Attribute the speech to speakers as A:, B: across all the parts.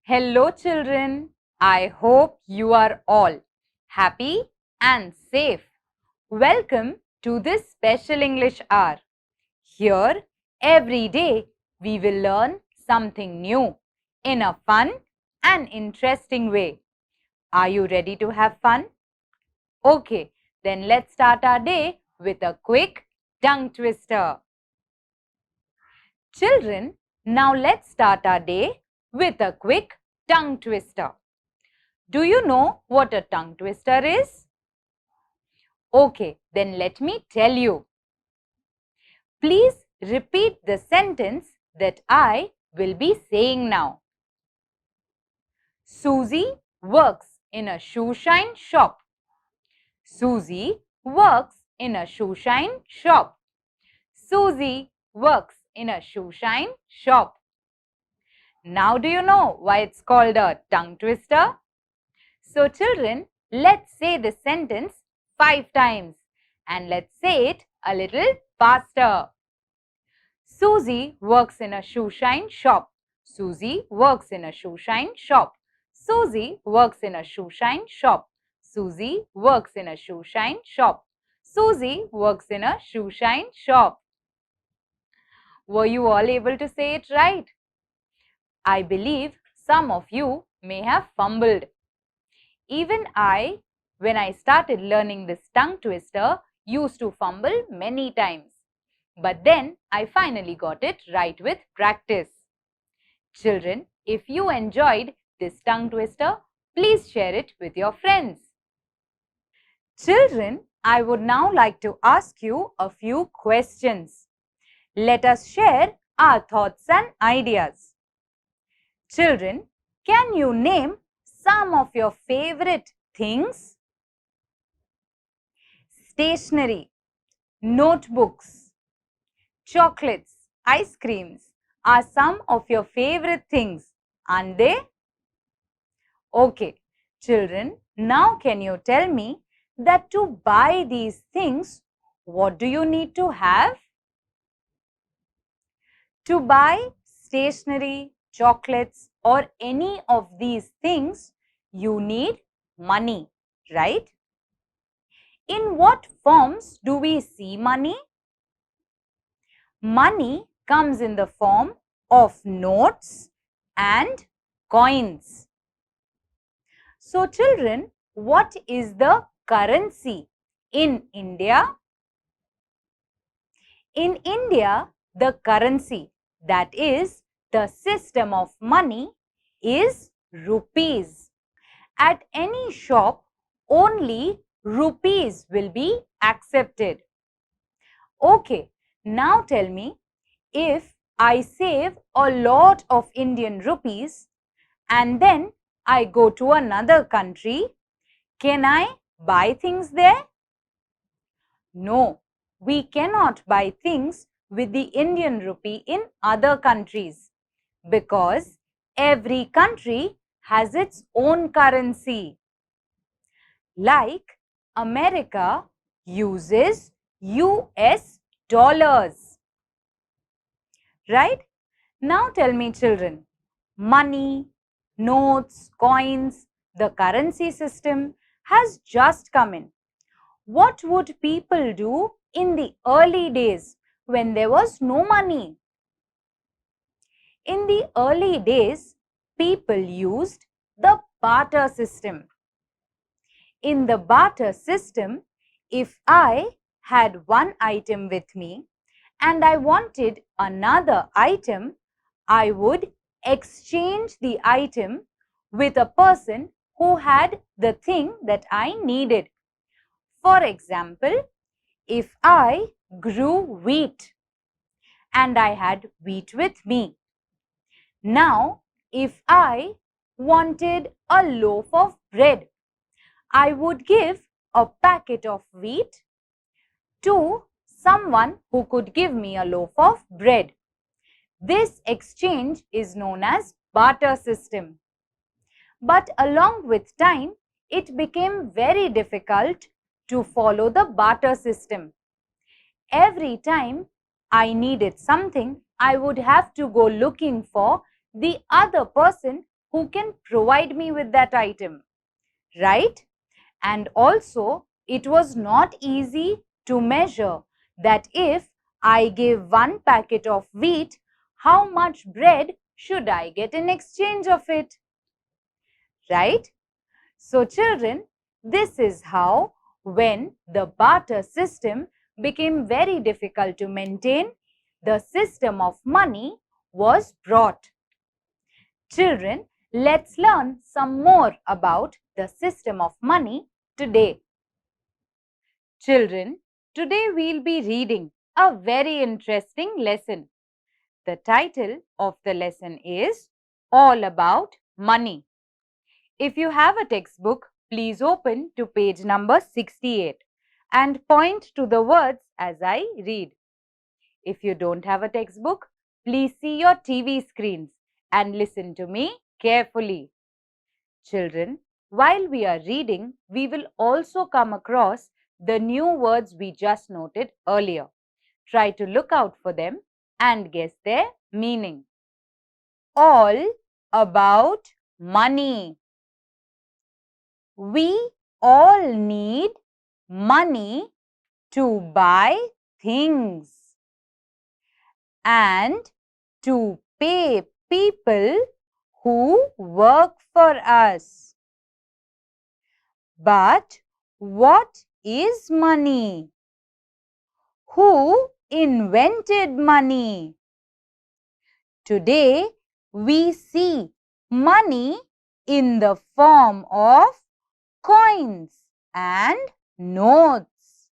A: Hello children, I hope you are all happy and safe. Welcome to this special English hour. Here, every day, we will learn something new in a fun and interesting way. Are you ready to have fun? Okay, then let's start our day with a quick tongue twister. Children, now let's start our day with a quick tongue twister. Do you know what a tongue twister is? Okay, then let me tell you. Please repeat the sentence that I will be saying now. Susie works in a shoe shine shop. Susie works in a shoe shine shop. Susie works in a shoe shine shop. Now do you know why it's called a tongue twister? So children, let's say this sentence 5 times and let's say it a little faster. Susie works in a shoe shine shop. Susie works in a shoe shine shop. Susie works in a shoe shine shop. Susie works in a shoe shine shop. Susie works in a shoe shine shop. Were you all able to say it right? I believe some of you may have fumbled. Even I, when I started learning this tongue twister, used to fumble many times. But then I finally got it right with practice. Children, if you enjoyed this tongue twister, please share it with your friends. Children, I would now like to ask you a few questions. Let us share our thoughts and ideas. Children, can you name some of your favorite things? Stationery, notebooks, chocolates, ice creams are some of your favorite things, aren't they? Okay, children, now can you tell me that to buy these things, what do you need to have? To buy stationery, chocolates or any of these things, you need money, right? In what forms do we see money? Money comes in the form of notes and coins. So children, what is the currency in India? In India, the currency, that is the system of money, is rupees. At any shop, only rupees will be accepted. Okay, now tell me, if I save a lot of Indian rupees and then I go to another country, can I buy things there? No, we cannot buy things with the Indian rupee in other countries because every country has its own currency. Like America uses US dollars. Right? Now tell me children, money, notes, coins, the currency system has just come in. What would people do in the early days when there was no money? In the early days, people used the barter system. In the barter system, if I had one item with me and I wanted another item, I would exchange the item with a person who had the thing that I needed. For example, if I grew wheat and I had wheat with me. Now, if I wanted a loaf of bread, I would give a packet of wheat to someone who could give me a loaf of bread. This exchange is known as barter system. But along with time, it became very difficult to follow the barter system. Every time I needed something, I would have to go looking for the other person who can provide me with that item, right? And also, it was not easy to measure that if I give one packet of wheat, how much bread should I get in exchange of it, right? So children, this is how when the barter system became very difficult to maintain, the system of money was brought. Children, let's learn some more about the system of money today. Children, today we'll be reading a very interesting lesson. The title of the lesson is All About Money. If you have a textbook, please open to page number 68 and point to the words as I read. If you don't have a textbook, please see your TV screens and listen to me carefully. Children, while we are reading, we will also come across the new words we just noted earlier. Try to look out for them and guess their meaning. All about money. We all need money to buy things and to pay people who work for us. But what is money? Who invented money? Today, we see money in the form of coins and notes.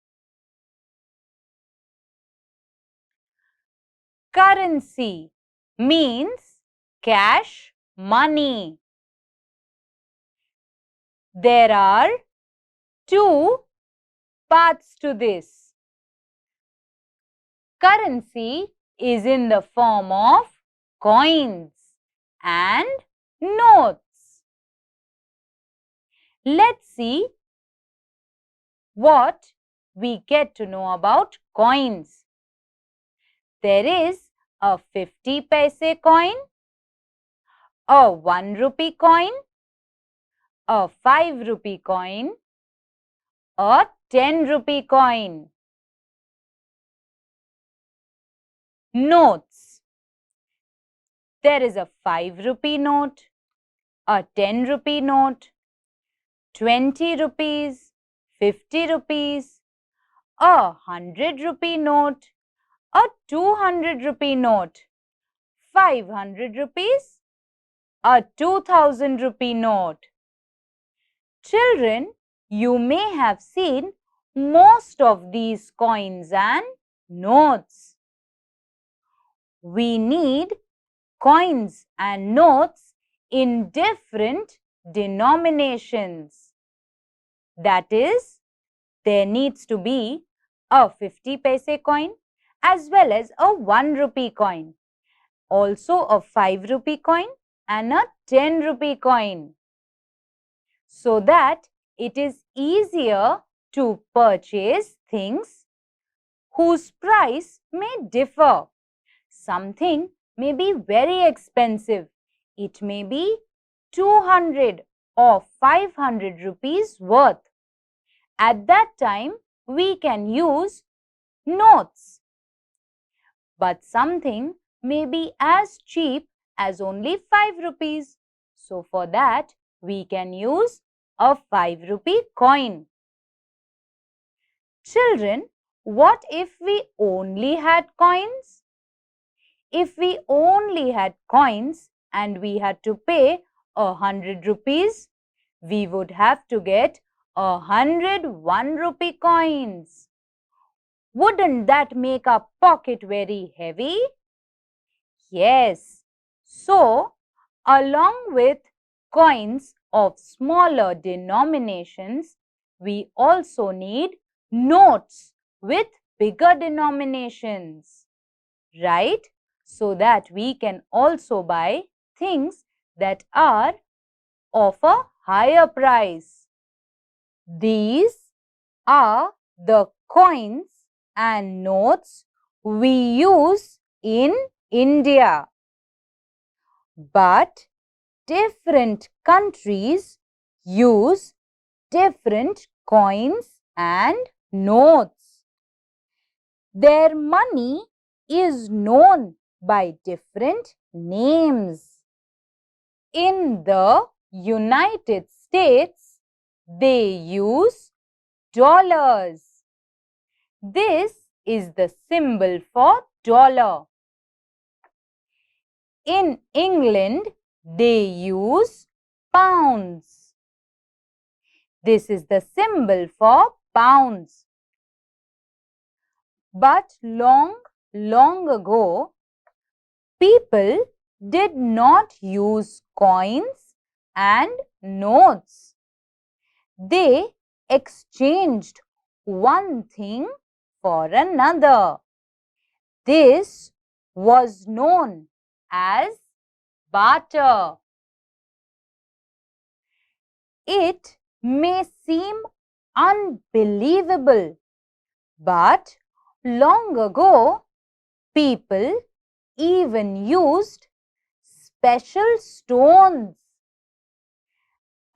A: Currency means cash money. There are two parts to this. Currency is in the form of coins and notes. Let's see what we get to know about coins. There is a 50 paise coin, a 1 rupee coin, a 5 rupee coin, a 10 rupee coin. Notes. There is a 5 rupee note, a 10 rupee note, 20 rupees, 50 rupees, a 100 rupee note, a 200 rupee note, 500 rupees, a 2000 rupee note. Children, you may have seen most of these coins and notes. We need coins and notes in different denominations. That is, there needs to be a 50 paise coin as well as a 1 rupee coin, also a 5 rupee coin and a 10 rupee coin, so that it is easier to purchase things whose price may differ. Something may be very expensive. It may be 200 or 500 rupees worth. At that time, we can use notes. But something may be as cheap as only 5 rupees. So for that, we can use a 5 rupee coin. Children, what if we only had coins? If we only had coins and we had to pay 100 rupees, we would have to get 100 1 rupee coins. Wouldn't that make our pocket very heavy? Yes. So, along with coins of smaller denominations, we also need notes with bigger denominations, right? So that we can also buy things that are of a higher price. These are the coins and notes we use in India. But different countries use different coins and notes. Their money is known by different names. In the United States, they use dollars. This is the symbol for dollar. In England, they use pounds. This is the symbol for pounds. But long ago, people did not use coins and notes. They exchanged one thing for another. This was known as barter. It may seem unbelievable, but long ago, people even used special stones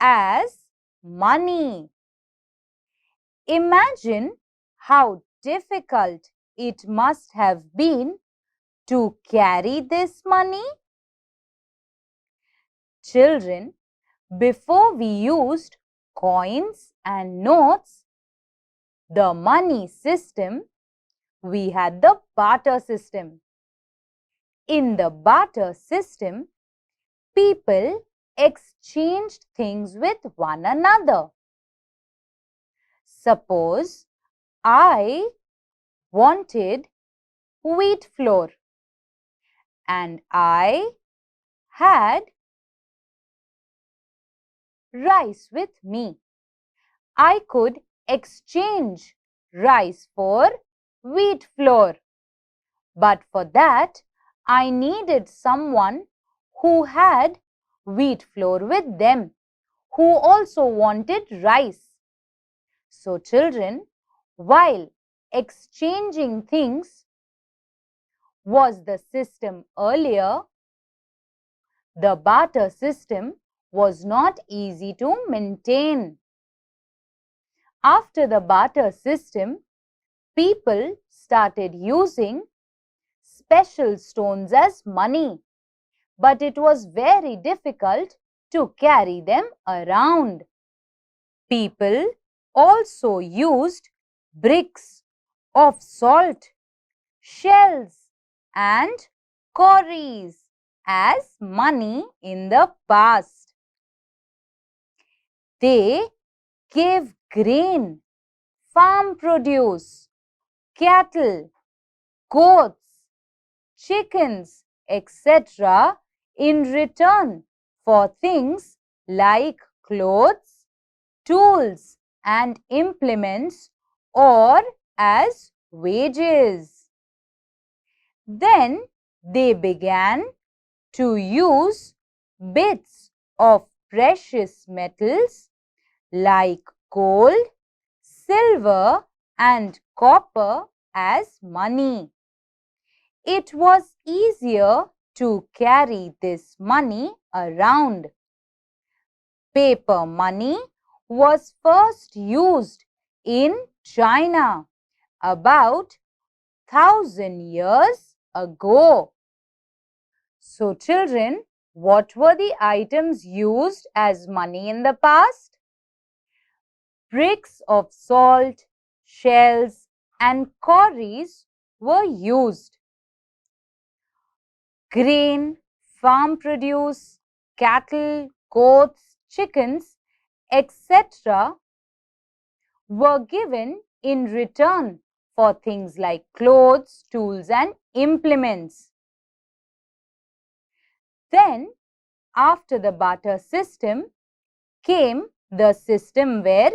A: as money. Imagine how difficult it must have been to carry this money. Children, before we used coins and notes, the money system, we had the barter system. In the barter system, people exchanged things with one another. Suppose I wanted wheat flour and I had rice with me. I could exchange rice for wheat flour. But for that, I needed someone who had wheat flour with them, who also wanted rice. So, children, while exchanging things was the system earlier, the barter system was not easy to maintain. After the barter system, people started using special stones as money, but it was very difficult to carry them around. People also used bricks of salt, shells, and cowries as money in the past. They gave grain, farm produce, cattle, goats, chickens, etc. in return for things like clothes, tools and implements, or as wages. Then they began to use bits of precious metals like gold, silver and copper as money. It was easier to carry this money around. Paper money was first used in China about 1000 years ago. So, children, what were the items used as money in the past? Bricks of salt, shells, and cowries were used. Grain, farm produce, cattle, goats, chickens, etc. were given in return for things like clothes, tools and implements. Then, after the barter system, came the system where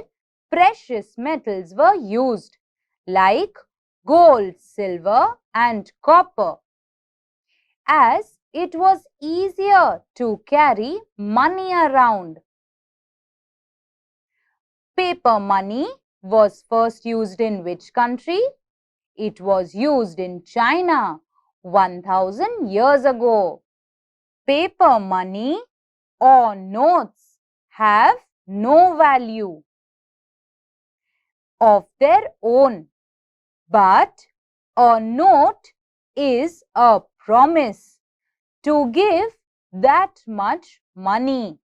A: precious metals were used like gold, silver and copper, as it was easier to carry money around. Paper money was first used in which country? It was used in China 1000 years ago. Paper money or notes have no value of their own, but a note is a promise to give that much money.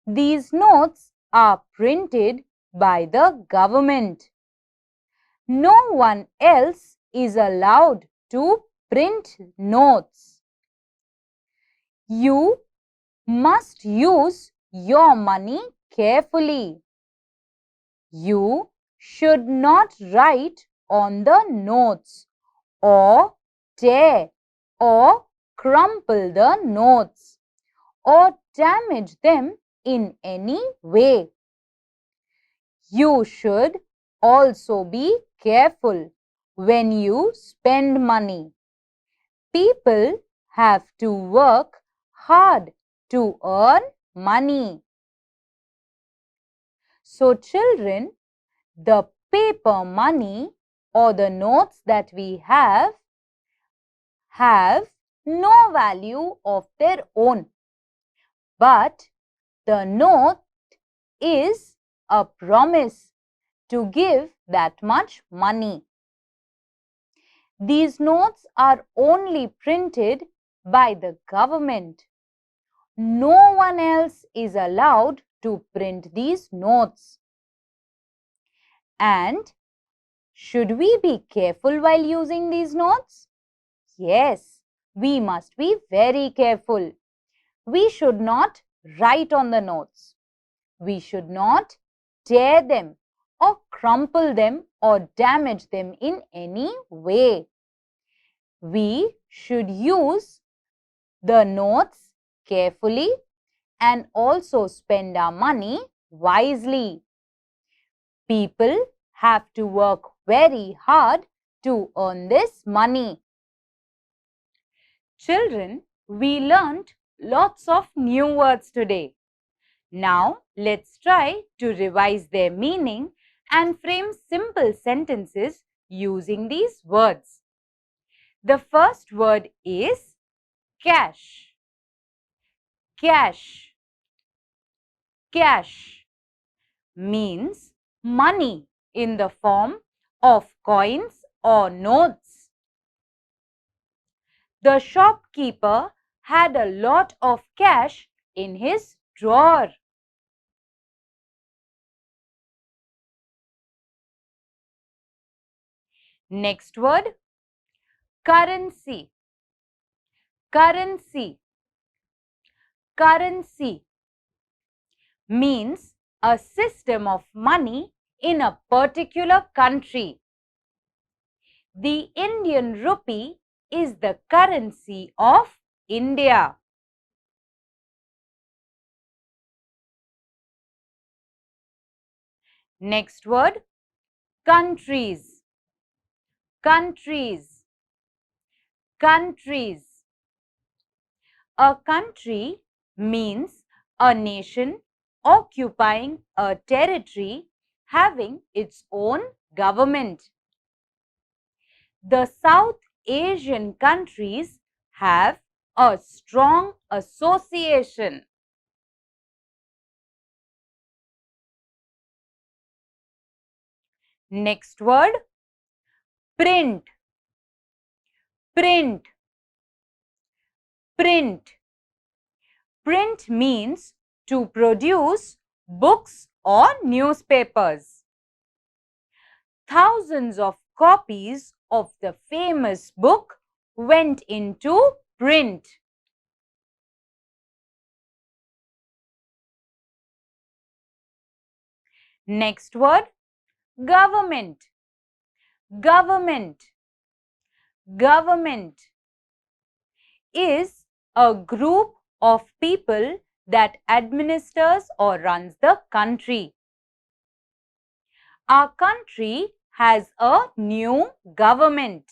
A: These notes are printed by the government. No one else is allowed to print notes. You must use your money carefully. You should not write on the notes or tear or crumple the notes or damage them in any way. You should also be careful when you spend money. People have to work hard to earn money. So children, the paper money or the notes that we have no value of their own. But the note is a promise to give that much money. These notes are only printed by the government. No one else is allowed to print these notes. And should we be careful while using these notes? Yes, we must be very careful. We should not write on the notes. We should not tear them or crumple them or damage them in any way. We should use the notes carefully and also spend our money wisely. People have to work very hard to earn this money. Children, we learned lots of new words today. Now, let's try to revise their meaning and frame simple sentences using these words. The first word is cash. Cash. Cash means money in the form of coins or notes. The shopkeeper had a lot of cash in his drawer. Next word, currency. Currency. Currency means a system of money in a particular country. The Indian rupee is the currency of India. Next word, countries. Countries. Countries. A country means a nation occupying a territory having its own government. The South Asian countries have a strong association. Next word, print. Print. Print. Print means to produce books or newspapers. Thousands of copies of the famous book went into print. Next word, government. Government. Government is a group of people that administers or runs the country. Our country has a new government.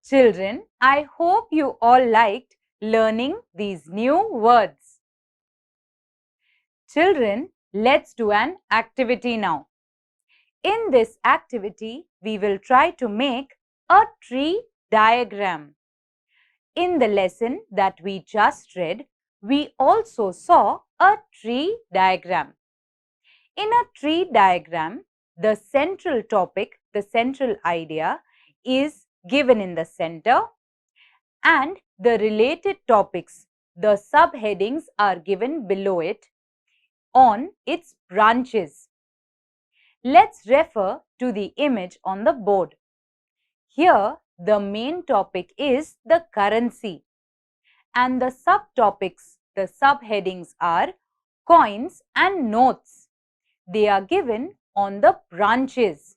A: Children, I hope you all liked learning these new words. Children, let's do an activity now. In this activity, we will try to make a tree diagram. In the lesson that we just read, we also saw a tree diagram. In a tree diagram, the central topic, the central idea is given in the center, and the related topics, the subheadings, are given below it on its branches. Let's refer to the image on the board. Here, the main topic is the currency, and the subtopics, the subheadings, are coins and notes. They are given on the branches.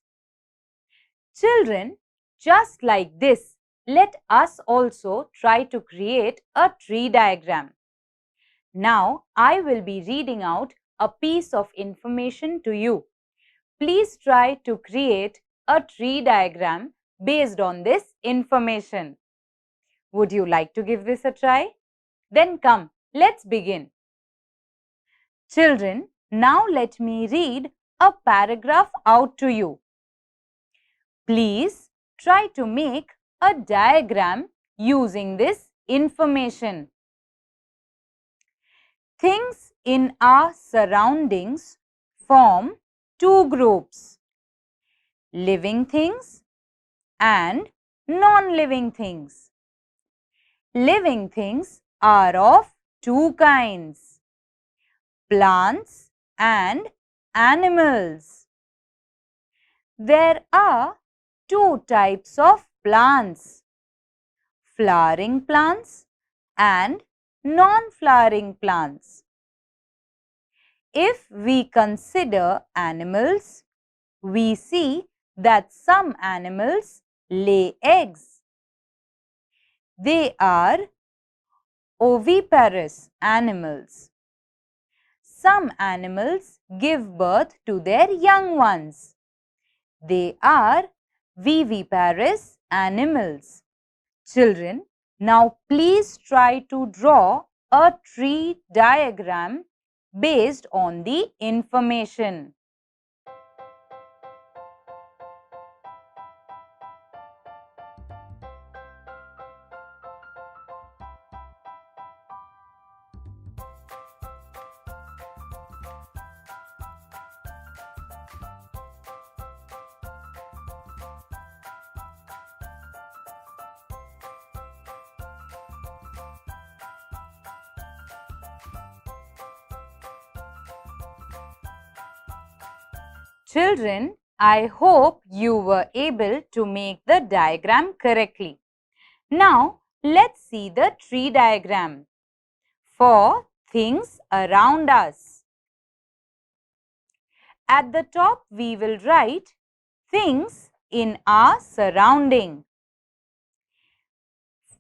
A: Children, just like this, let us also try to create a tree diagram. Now, I will be reading out a piece of information to you. Please try to create a tree diagram based on this information. Would you like to give this a try? Then come, let's begin. Children, now let me read a paragraph out to you. Please try to make a diagram using this information. Things in our surroundings form two groups: living things and non-living things. Living things are of two kinds: plants and animals. There are two types of plants: flowering plants and non-flowering plants. If we consider animals, we see that some animals lay eggs. They are oviparous animals. Some animals give birth to their young ones. They are viviparous animals. Children, now please try to draw a tree diagram based on the information. Children, I hope you were able to make the diagram correctly. Now, let's see the tree diagram for things around us. At the top, we will write things in our surrounding.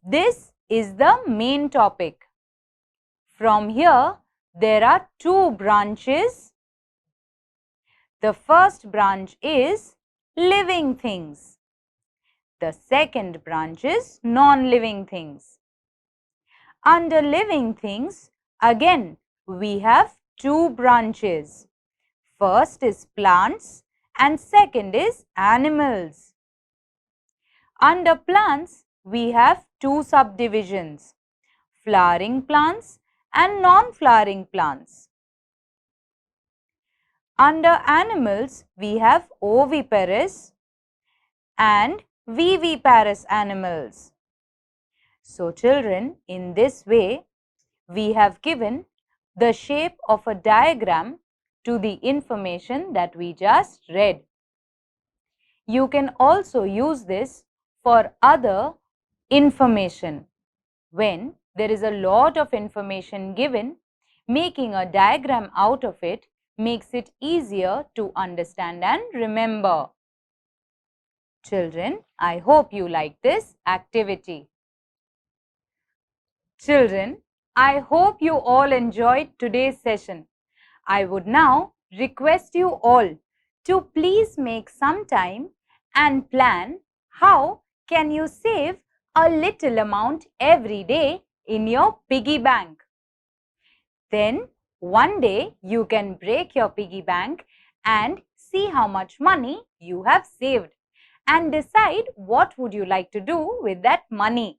A: This is the main topic. From here, there are two branches. The first branch is living things. The second branch is non-living things. Under living things, again, we have two branches. First is plants and second is animals. Under plants, we have two subdivisions: flowering plants and non-flowering plants. Under animals, we have oviparous and viviparous animals. So children, in this way, we have given the shape of a diagram to the information that we just read. You can also use this for other information when there is a lot of information given. Making a diagram out of it makes it easier to understand and remember. Children, I hope you like this activity. Children, I hope you all enjoyed today's session. I would now request you all to please make some time and plan how can you save a little amount every day in your piggy bank. Then one day you can break your piggy bank and see how much money you have saved and decide what would you like to do with that money.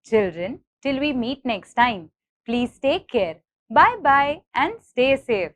A: Children, till we meet next time, please take care. Bye-bye and stay safe.